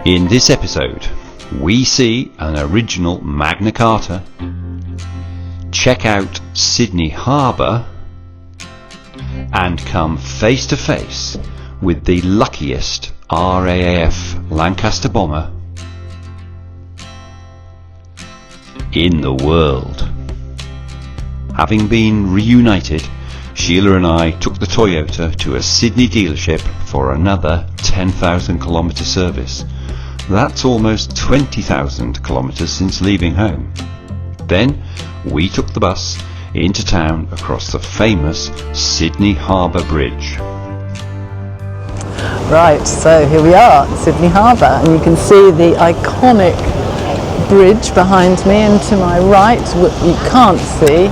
In this episode, we see an original Magna Carta, check out Sydney Harbour, and come face to face with the luckiest RAAF Lancaster bomber in the world. Having been reunited, Sheila and I took the Toyota to a Sydney dealership for another 10,000 kilometre service. That's almost 20,000 kilometres since leaving home. Then we took the bus into town across the famous Sydney Harbour Bridge. Right, so here we are at Sydney Harbour, and you can see the iconic bridge behind me, and to my right you can't see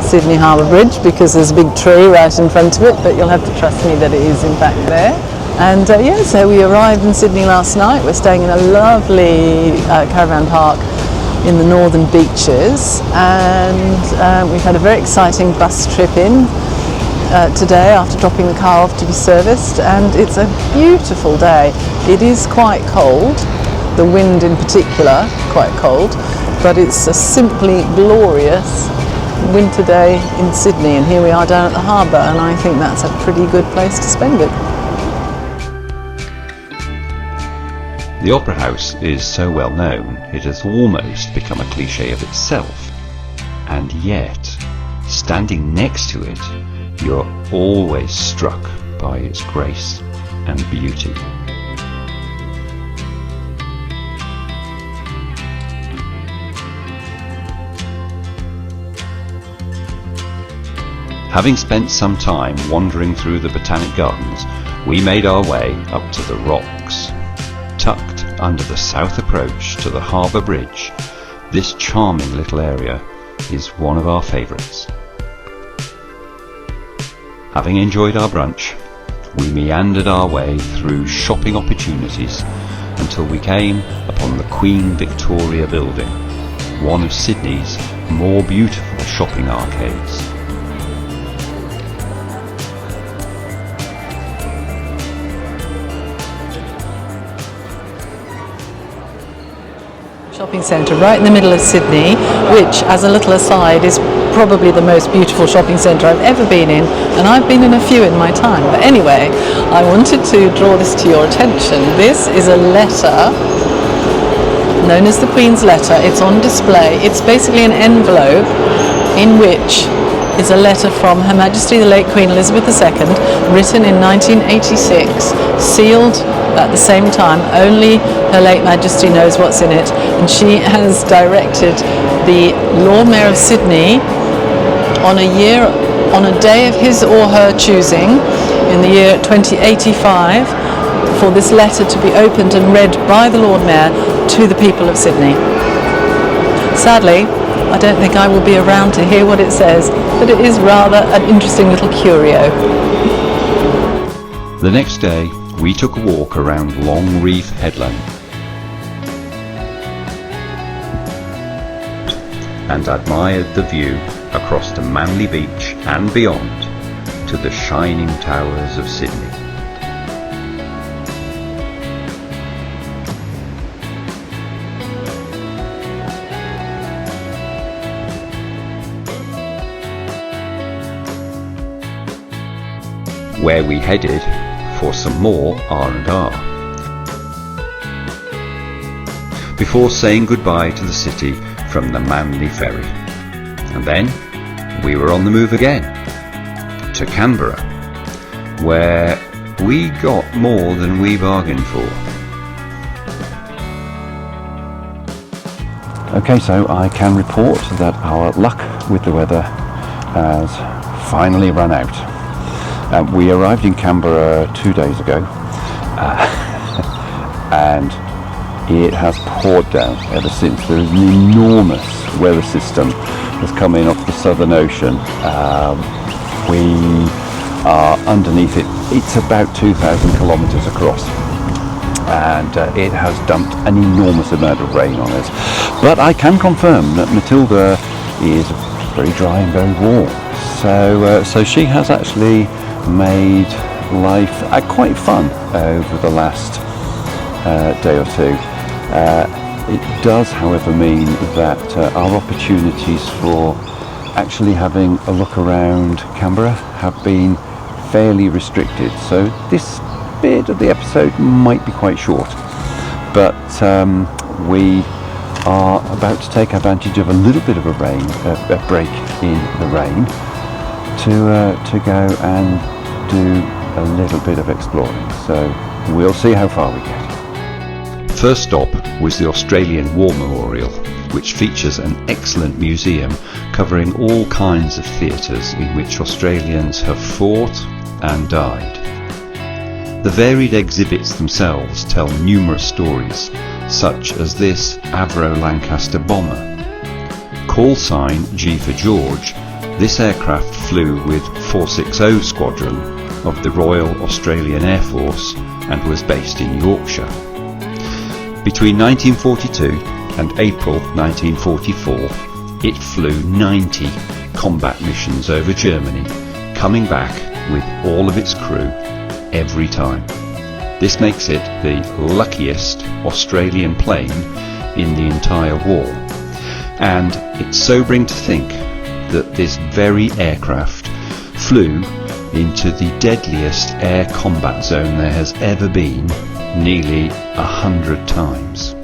Sydney Harbour Bridge because there's a big tree right in front of it, but you'll have to trust me that it is in fact there. And so we arrived in Sydney last night. We're staying in a lovely caravan park in the northern beaches, and we've had a very exciting bus trip in today after dropping the car off to be serviced, and it's a beautiful day. It is quite cold, the wind in particular quite cold, but it's a simply glorious winter day in Sydney, and here we are down at the harbour, and I think that's a pretty good place to spend it. The Opera House is so well known it has almost become a cliché of itself, and yet, standing next to it, you're always struck by its grace and beauty. Having spent some time wandering through the Botanic Gardens, we made our way up to the Rocks. Tucked under the south approach to the Harbour Bridge, this charming little area is one of our favourites. Having enjoyed our brunch, we meandered our way through shopping opportunities until we came upon the Queen Victoria building, one of Sydney's more beautiful shopping arcades. Shopping centre right in the middle of Sydney, which, as a little aside, is probably the most beautiful shopping centre I've ever been in, and I've been in a few in my time. But anyway, I wanted to draw this to your attention. This is a letter known as the Queen's Letter. It's on display. It's basically an envelope in which is a letter from Her Majesty the late Queen Elizabeth II, written in 1986, sealed at the same time. Only Her late Majesty knows what's in it, and she has directed the Lord Mayor of Sydney on a day of his or her choosing in the year 2085 for this letter to be opened and read by the Lord Mayor to the people of Sydney. Sadly, I don't think I will be around to hear what it says, but it is rather an interesting little curio. The next day, we took a walk around Long Reef Headland and admired the view across to Manly Beach and beyond to the shining towers of Sydney. Where we headed for some more R&R. Before saying goodbye to the city from the Manly ferry. And then we were on the move again to Canberra, where we got more than we bargained for. Okay, so I can report that our luck with the weather has finally run out. We arrived in Canberra 2 days ago, and it has poured down ever since. There is an enormous weather system that's come in off the Southern Ocean. We are underneath it. It's about 2,000 kilometres across, and it has dumped an enormous amount of rain on us. But I can confirm that Matilda is very dry and very warm. So she has actually made life quite fun over the last day or two. It does, however, mean that our opportunities for actually having a look around Canberra have been fairly restricted, so this bit of the episode might be quite short, but we are about to take advantage of a little bit of a break in the rain to go and do a little bit of exploring, so we'll see how far we get. First stop was the Australian War Memorial, which features an excellent museum covering all kinds of theatres in which Australians have fought and died. The varied exhibits themselves tell numerous stories, such as this Avro Lancaster bomber. Call sign G for George, this aircraft flew with 460 Squadron of the Royal Australian Air Force and was based in Yorkshire. Between 1942 and April 1944, it flew 90 combat missions over Germany, coming back with all of its crew every time. This makes it the luckiest Australian plane in the entire war, and it's sobering to think that this very aircraft flew into the deadliest air combat zone there has ever been nearly 100 times.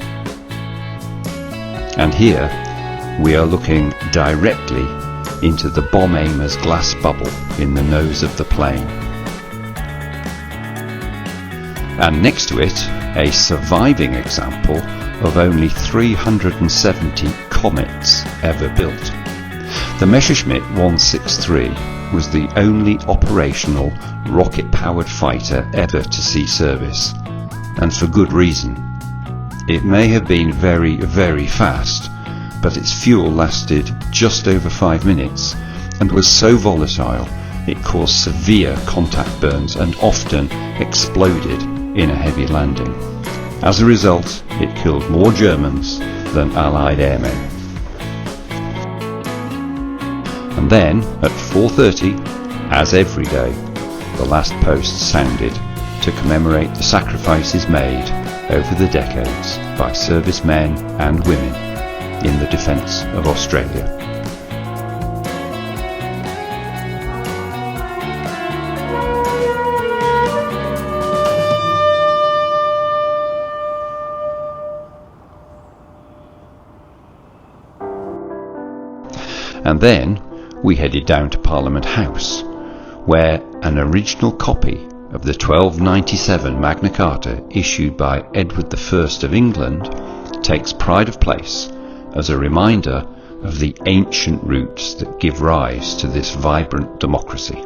And here we are looking directly into the bomb aimer's glass bubble in the nose of the plane. And next to it, a surviving example of only 370 comets ever built. The Messerschmitt 163 was the only operational rocket-powered fighter ever to see service, and for good reason. It may have been very, very fast, but its fuel lasted just over 5 minutes and was so volatile it caused severe contact burns and often exploded in a heavy landing. As a result, it killed more Germans than Allied airmen. And then, at 4:30, as every day, the last post sounded to commemorate the sacrifices made over the decades by servicemen and women in the defence of Australia. And then we headed down to Parliament House, where an original copy of the 1297 Magna Carta issued by Edward I of England takes pride of place as a reminder of the ancient roots that give rise to this vibrant democracy.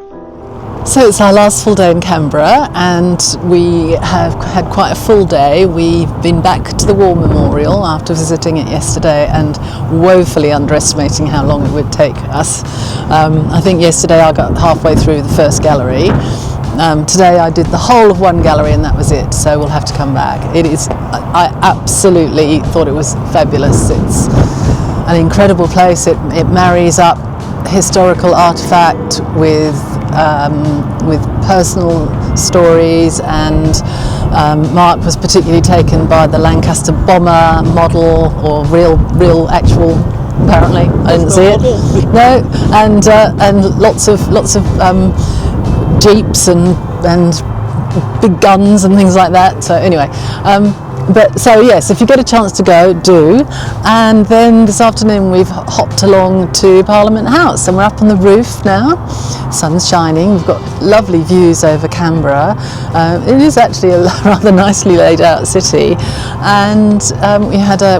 So it's our last full day in Canberra, and we have had quite a full day. We've been back to the War Memorial after visiting it yesterday and woefully underestimating how long it would take us. I think yesterday I got halfway through the first gallery. Today I did the whole of one gallery and that was it, so we'll have to come back. I absolutely thought it was fabulous. It's an incredible place. It marries up historical artifact with personal stories, and Mark was particularly taken by the Lancaster bomber model, or real actual. Apparently, I didn't see it. No, and lots of jeeps and big guns and things like that. So anyway. But so yes, if you get a chance to go, do. And then this afternoon we've hopped along to Parliament House, and we're up on the roof now. Sun's shining. We've got lovely views over Canberra. It is actually a rather nicely laid out city, and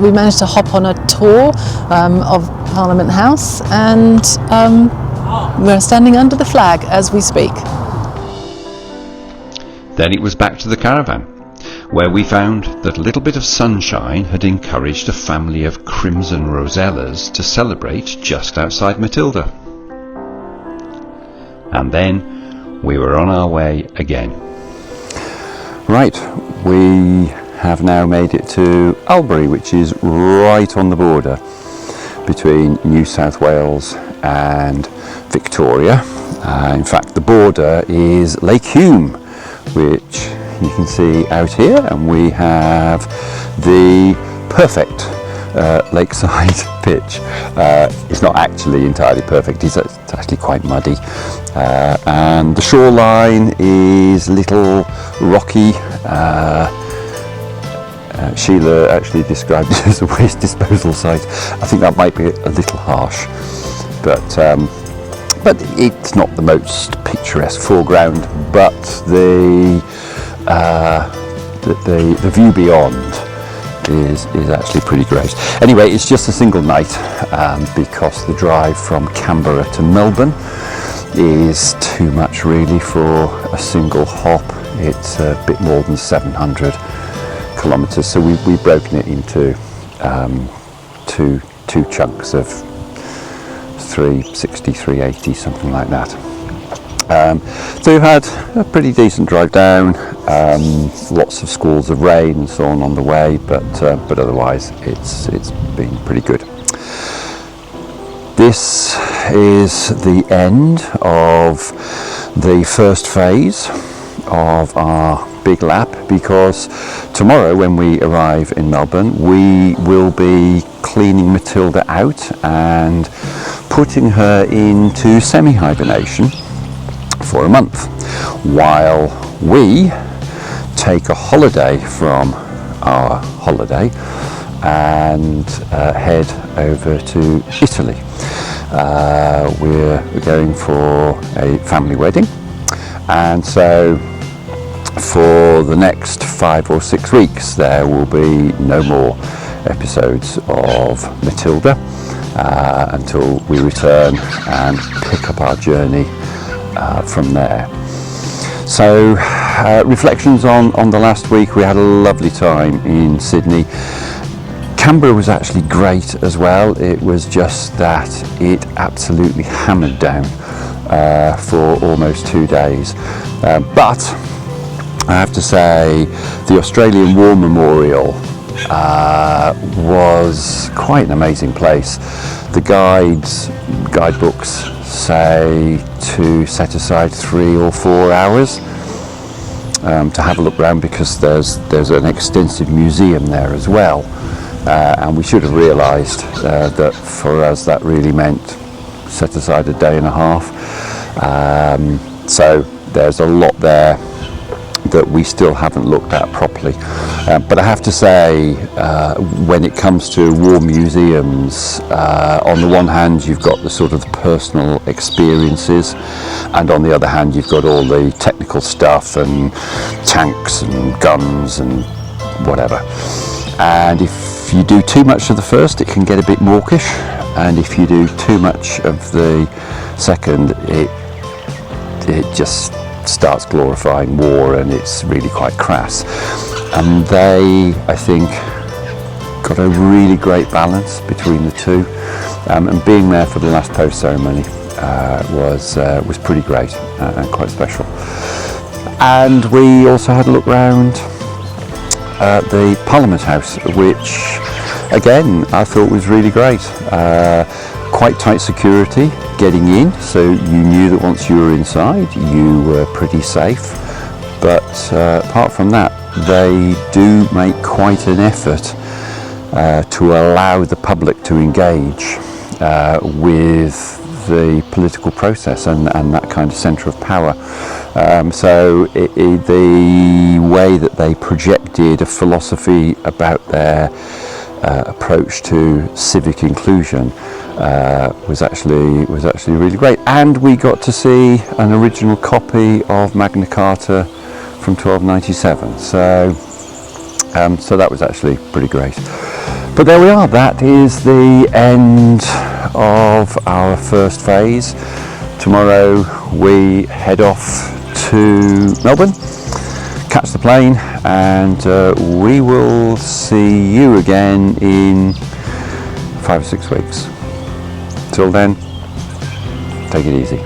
we managed to hop on a tour of Parliament House, and we're standing under the flag as we speak. Then it was back to the caravan, where we found that a little bit of sunshine had encouraged a family of crimson rosellas to celebrate just outside Matilda. And then we were on our way again. Right, we have now made it to Albury, which is right on the border between New South Wales and Victoria. In fact, the border is Lake Hume, which you can see out here, and we have the perfect lakeside pitch. It's not actually entirely perfect, it's actually quite muddy, and the shoreline is a little rocky. Sheila actually described it as a waste disposal site. I think that might be a little harsh, but it's not the most picturesque foreground, but the view beyond is actually pretty great. Anyway, it's just a single night, because the drive from Canberra to Melbourne is too much really for a single hop. It's a bit more than 700 kilometres, so we've broken it into two chunks of 360, 380, something like that. So we've had a pretty decent drive down, lots of squalls of rain and so on the way, but otherwise it's been pretty good. This is the end of the first phase of our big lap, because tomorrow when we arrive in Melbourne we will be cleaning Matilda out and putting her into semi-hibernation for a month, while we take a holiday from our holiday and head over to Italy. We're going for a family wedding, and so for the next 5 or 6 weeks there will be no more episodes of Matilda until we return and pick up our journey from there. So reflections on the last week. We had a lovely time in Sydney. Canberra was actually great as well. It was just that it absolutely hammered down for almost 2 days, but I have to say the Australian War Memorial was quite an amazing place. The guidebooks say to set aside 3 or 4 hours to have a look around, because there's an extensive museum there as well, and we should have realised that for us that really meant set aside a day and a half. So there's a lot there that we still haven't looked at properly, but I have to say when it comes to war museums, on the one hand you've got the sort of personal experiences, and on the other hand you've got all the technical stuff and tanks and guns and whatever, and if you do too much of the first it can get a bit mawkish, and if you do too much of the second it just starts glorifying war, and it's really quite crass. And they, I think, got a really great balance between the two, and being there for the last post ceremony was pretty great and quite special. And we also had a look round the Parliament House, which again I thought was really great. Quite tight security getting in, so you knew that once you were inside you were pretty safe, but apart from that they do make quite an effort to allow the public to engage with the political process and that kind of centre of power. So the way that they projected a philosophy about their approach to civic inclusion was actually really great, and we got to see an original copy of Magna Carta from 1297. So that was actually pretty great. But there we are. That is the end of our first phase. Tomorrow we head off to Melbourne, catch the plane, and we will see you again in 5 or 6 weeks. Till then, take it easy.